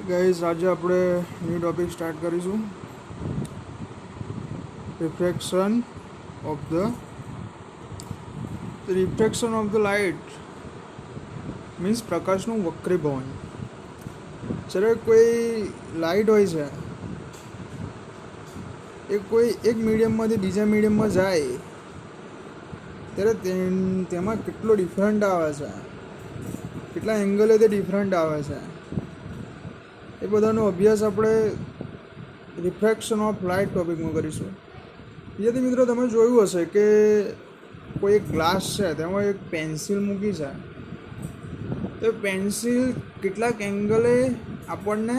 Guys આજે આપણે new topic start કરીશું. Refraction of the light means પ્રકાશનું વક્રીભવન. જ્યારે કોઈ લાઇટ હોય છે એ કોઈ એક મીડિયમમાંથી બીજા મીડિયમમાં જાય ત્યારે તેમાં કેટલો ડિફરન્ટ આવે છે, કેટલા એંગલે તે ડિફરન્ટ આવે છે, એ બધાનો અભ્યાસ આપણે રિફ્રેક્શન ઓફ લાઇટ ટોપિકમાં કરીશું. વિદ્યાર્થી મિત્રો, તમે જોયું હશે કે કોઈ એક ગ્લાસ છે, તેમાં એક પેન્સિલ મૂકી છે, તો પેન્સિલ કેટલાક એંગલે આપણને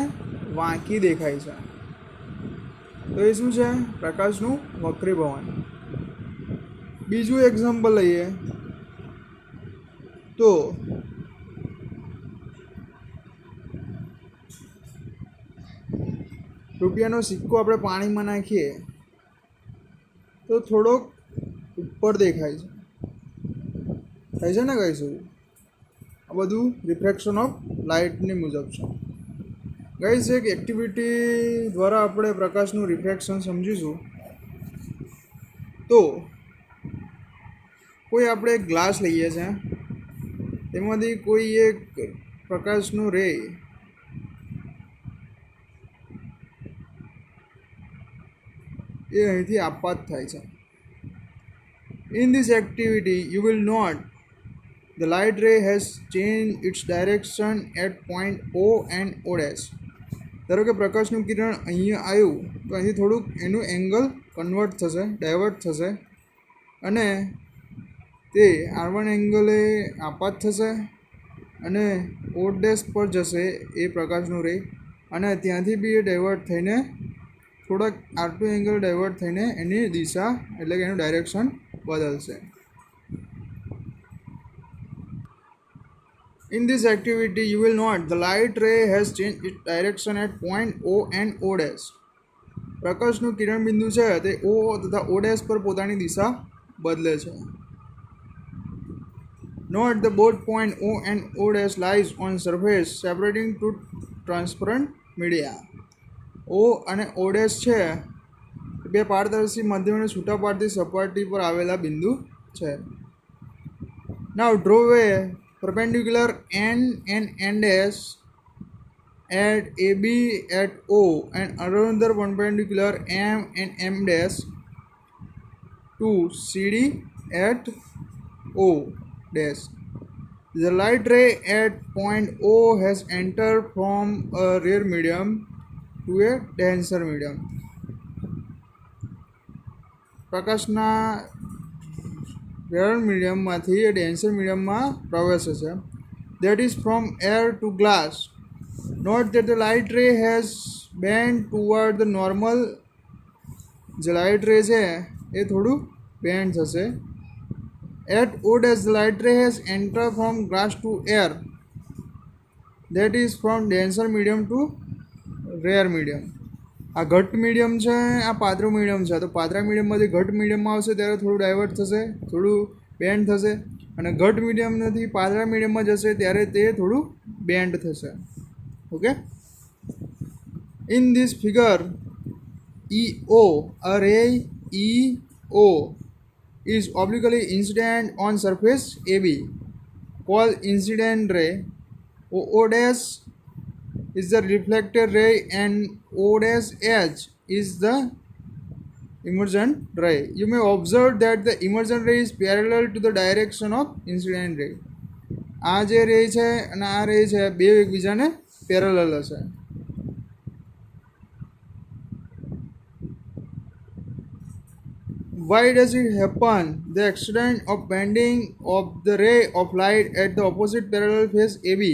વાંકી દેખાય છે. તો એ શું છે? પ્રકાશનું વક્રીભવન. બીજું એક્ઝામ્પલ લઈએ તો રૂપિયાનો સિક્કો આપણે પાણીમાં નાખીએ તો થોડોક ઉપર દેખાય છે, થાય છે ને કહીશું. આ બધું રિફ્રેક્શન ઓફ લાઇટની મુજબ છે. ગાઈઝ, એક એક્ટિવિટી દ્વારા આપણે પ્રકાશનું રિફ્રેક્શન સમજીશું. તો કોઈ આપણે એક ગ્લાસ લઈએ છીએ, તેમાંથી કોઈ એક પ્રકાશનું રે એ અહીંથી આપાત થાય છે. In this activity, you will note the light ray has changed its direction at point O and O dash. ધારો કે પ્રકાશનું કિરણ અહીંયા આવ્યું તો અહીંથી થોડુંક એનું એંગલ કન્વર્ટ થશે, ડાયવર્ટ થશે, અને તે R1 એંગલે આપાત થશે અને O ડેશ પર જશે એ પ્રકાશનું રે, અને ત્યાંથી બી એ ડાયવર્ટ થઈને થોડાક R2 એંગલ ડાયવર્ટ થઈને એની દિશા એટલે કે એનું ડાયરેક્શન બદલશે. In this activity, you will note the light ray has changed its direction at point O and O dash. પ્રકાશનું કિરણ બિંદુ છે તે O તથા O dash પર પોતાની દિશા બદલે છે. Note the both point O and O dash lies on surface separating two transparent media. O અને O dash છે બે પારદર્શી મધ્યમ અને છૂટા પાડતી સપાટી પર આવેલા બિંદુ છે. Now draw a perpendicular N and N dash at AB at O and another perpendicular M and M dash to CD at O dash. The light ray at point O has entered from a rare medium to a denser medium. પ્રકાશના rare મીડિયમમાંથી એ denser મીડિયમમાં પ્રવેશે છે. That is from air to glass. Note that the light ray has bent toward the normal. જે light રે છે એ થોડું band થશે. At O dash, the light ray has entered from glass to air. That is from denser medium to rare medium. આ ઘટ medium છે, આ પાતળું મીડિયમ છે. તો પાતળા મીડિયમમાંથી ઘટ મીડિયમમાં આવશે ત્યારે થોડું ડાયવર્ટ થશે, થોડું બેન્ડ થશે, અને ઘટ મીડિયમથી પાતળા મીડિયમમાં જશે ત્યારે તે થોડું બેન્ડ થશે. Okay. In this figure EO, a ray EO is obliquely incident on surface AB called incident ray. O dash is the reflected ray and O dash H is the emergent ray. You may observe that the emergent ray is parallel to the direction of incident ray. આ જે રે છે અને આ રે છે બે એકબીજાને પેરેલલ હશે. Why does it happen? The accident of bending of the ray of light at the opposite parallel face AB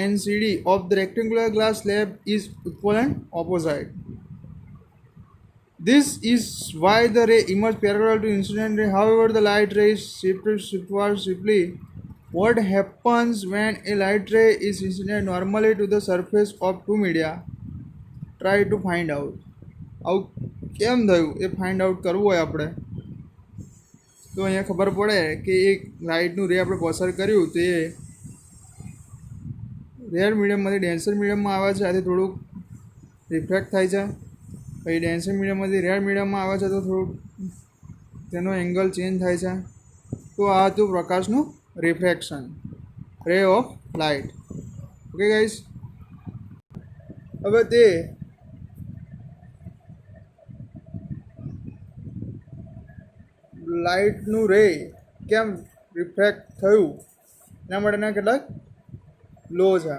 and CD of the rectangular glass slab is equal and opposite. This is why the ray emerges parallel to incident ray. However, the light ray is shifted swiftly. What happens when a light ray is incident normally to the surface of two media? Try to find out. આવું કેમ થયું એ find out કરવું હોય આપણે તો અહીંયા ખબર પડે કે એક લાઇટનું રે આપણે પસાર કર્યું તો એ રેર મીડિયમમાંથી ડેન્સર મીડિયમમાં આવે છે આથી થોડુંક રિફ્રેક્ટ થાય છે, પછી ડેન્સર મીડિયમમાંથી રેર મીડિયમમાં આવે છે તો થોડુંક તેનો એંગલ ચેન્જ થાય છે. તો આ હતું પ્રકાશનું રિફ્રેક્શન, રે ઓફ લાઇટ. ઓકે ગાઈસ, હવે તે લાઇટનું રે કેમ રિફ્રેક્ટ થયું એના માટેના કેટલાક લો છે.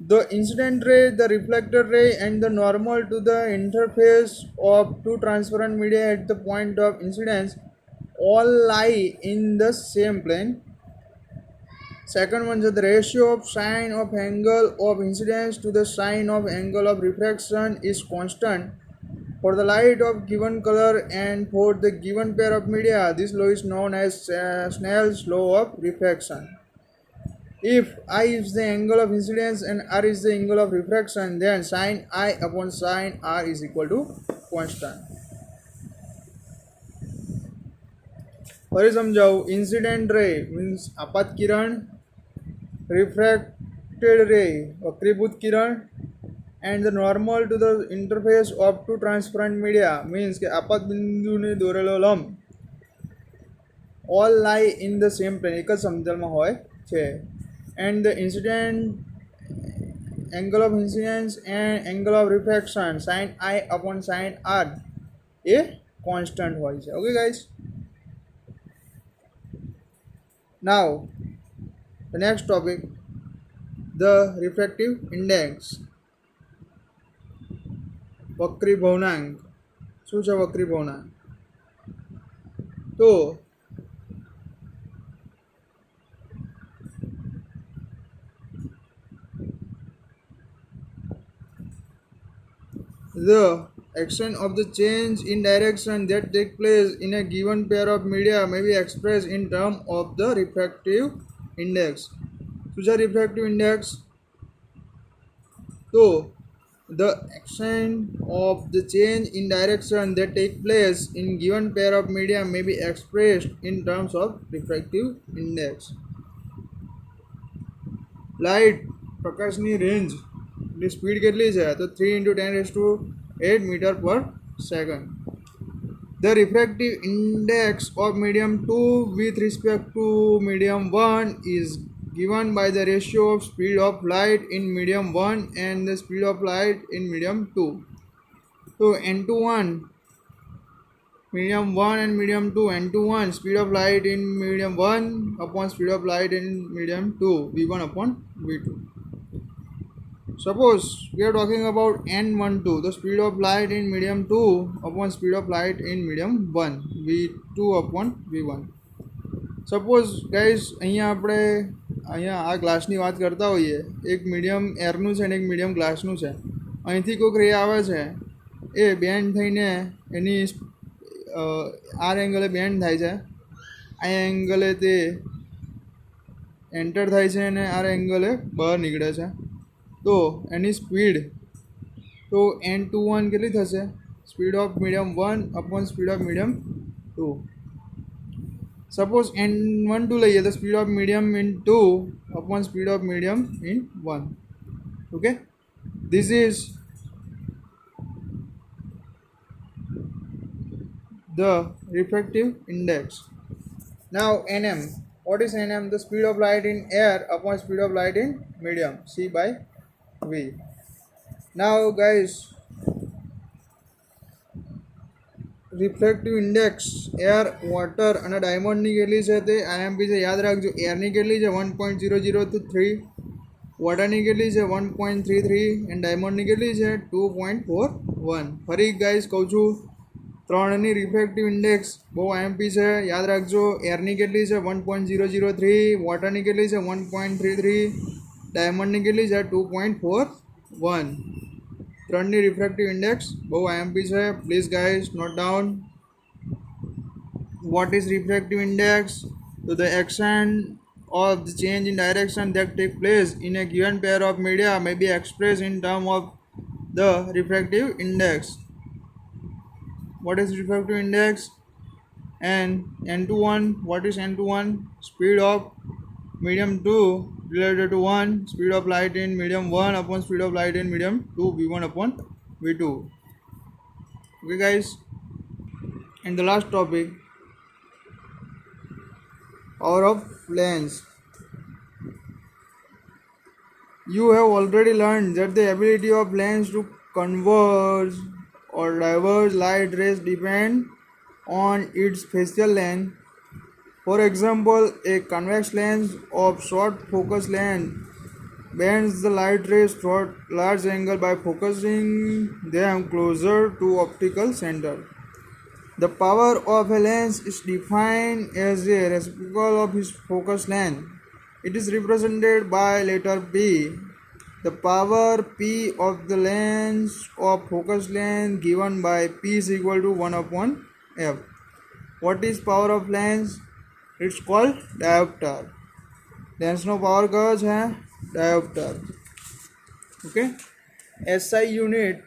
The incident ray, the reflected ray, and the normal to the interface of two transparent media at the point of incidence all lie in the same plane. Second one is the ratio of sine of angle of incidence to the sine of angle of refraction is constant for the light of given color and for the given pair of media. This law is known as Snell's law of refraction. If I is the angle of incidence and r is the angle of refraction, then sin I upon sin r is equal to constant. ફરી સમજાવું. Incident ray means આપાત કિરણ, refracted ray વક્રીભૂત કિરણ, and the normal to the interface of two transparent media means કે આપાત બિંદુને દોરેલો લંબ ઓલ લાઈ ઇન ધ સેમ પ્લેન, એક જ સમતલમાં હોય છે. And the incident angle of incidence and angle of refraction sin I upon sin r a constant હોય છે. Okay guys, now the next topic, the refractive index. વક્રી ભવનાંક. શું છે વક્રી ભવનાંક? તો the action of the change in direction that take place in a given pair of media may be expressed in terms of the refractive index. શું છે refractive index? તો the action of the change in direction that take place in given pair of media may be expressed in terms of refractive index. Light પ્રકાશની range ની speed કેટલી છે? તો 3 × 10⁸ metre પર second. The refractive index of medium 2 with respect to medium 1 is given by the ratio of speed of light in medium 1 and the speed of light in medium 2. So n21 medium 1 and medium 2, n21 speed of light in medium 1 upon speed of light in medium 2, v1 upon v2. Suppose we are talking about n12, the speed of light in medium 2 upon speed of light in medium 1, v2 upon v1. Suppose guys અહીંયા આપણે આ ગ્લાસની વાત કરતા હોઈએ, એક medium એરનું છે અને એક મીડિયમ ગ્લાસનું છે. અહીંથી કોઈક રે આવે છે, એ બેન્ડ થઈને એની આર એંગલે બેન્ડ થાય છે, આ એંગલે તે એન્ટર થાય છે અને આર એંગલે બહાર નીકળે છે. તો એની સ્પીડ તો n21 કેટલી થશે? Speed of medium 1 upon speed of medium 2. Suppose n12 લઈએ તો speed of medium in 2 upon speed of medium in 1. Okay, this is the refractive index. Now nm, what is nm? The speed of light in air upon speed of light in medium, c by v. Now guys, refractive index air, water અને ડાયમંડની કેટલી છે તે IMP છે, યાદ રાખજો. એરની કેટલી છે 1.003, વોટરની કેટલી છે 1.33 અને ડાયમંડની કેટલી છે 2.41. ફરી ગાઈસ કહું છું, ત્રણની રિફ્રેક્ટિવ ઇન્ડેક્સ બહુ IMP છે, યાદ રાખજો. એરની કેટલી છે 1.003, વોટરની કેટલી છે 1.33, ડાયમંડની કેટલી છે 2.41. ત્રણની રિફ્રેક્ટિવ ઇન્ડેક્સ બહુ IMP છે. Please guys note down. What is refractive index? So the action of the change in direction that take place in a given pair of media may be expressed in terms of the refractive index. What is refractive index? And n21, what is n21? Speed of medium 2 related to 1, speed of light in medium 1 upon speed of light in medium 2, v1 upon v2. Okay guys, and the last topic, power of lens. You have already learned that the ability of lens to converge or diverge light rays depend on its facial length. For example, a convex lens of short focus length bends the light rays toward large angle by focusing them closer to optical center. The power of a lens is defined as a reciprocal of its focus length. It is represented by letter P. The power P of the lens of focus length given by P is equal to 1 upon F. What is power of lens? It's called diopter. Lens नो power कयो है diopter. Okay, SI unit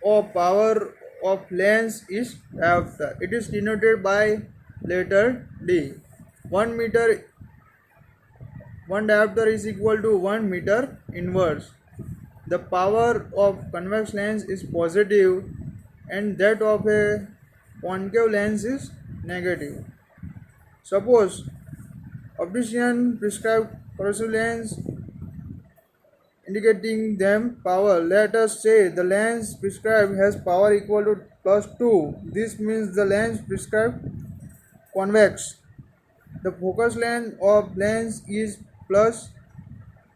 of power of lens is diopter. It is denoted by letter D. 1 meter, 1 diopter is equal to 1 meter inverse. The power of convex lens is positive and that of a concave lens is negative. Suppose optician prescribed corrective lens indicating them power. Let us say the lens prescribed has power equal to +2. This means the lens prescribed convex. The focus length of lens is plus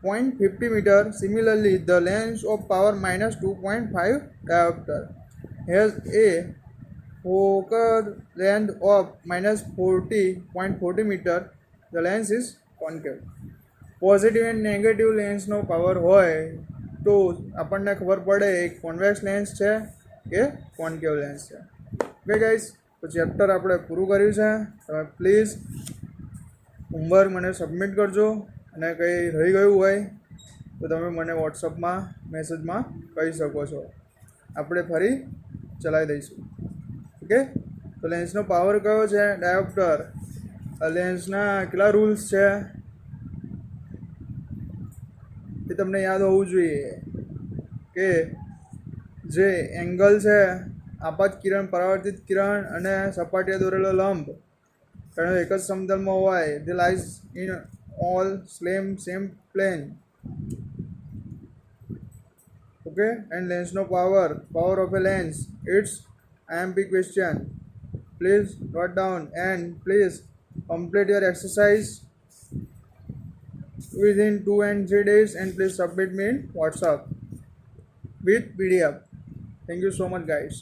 0.50 meter. Similarly, the lens of power minus 2.5 diopter has a focal length of minus 40.40 meter. The lens is concave. Positive and negative लेंसનો power હોય તો આપણને ખબર પડે એક convex lens છે કે કોન્કેવ lens છે. ઓકે ગાઈસ, તો ચેપ્ટર આપણે પૂરું કર્યું છે. તમે પ્લીઝ હોમવર્ક મને સબમિટ કરજો અને કંઈ રહી ગયું હોય તો તમે મને વોટ્સઅપમાં મેસેજમાં કહી શકો છો. આપણે ફરી ચલાવી દઈશું. ઓકે, તો લેન્સનો પાવર કયો છે? ડાયોપ્ટર. લેન્સના કેટલા રૂલ્સ છે એ તમને યાદ હોવું જોઈએ કે જે એંગલ છે આપાત કિરણ, પરાવર્તિત કિરણ અને સપાટીએ દોરેલો લંબ ત્રણે એક જ સમતલમાં હોય. They lies in all same plane. Okay, and લેન્સનો power of a lens, it's IMP question. Please note down and please complete your exercise within 2 and 3 days and please submit me in WhatsApp with PDF. Thank you so much guys.